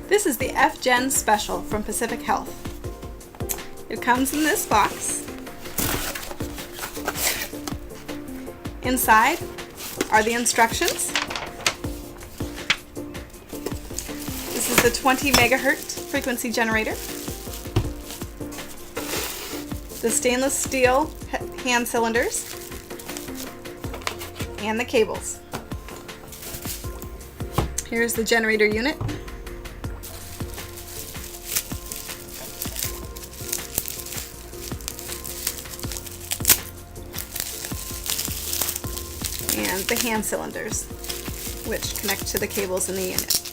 This is the F-Gen Special from Pacific Health. It comes in this box. Inside are the instructions. This is the 20 megahertz frequency generator. The stainless steel hand cylinders and the cables. Here's the generator unit. And the hand cylinders, which connect to the cables in the unit.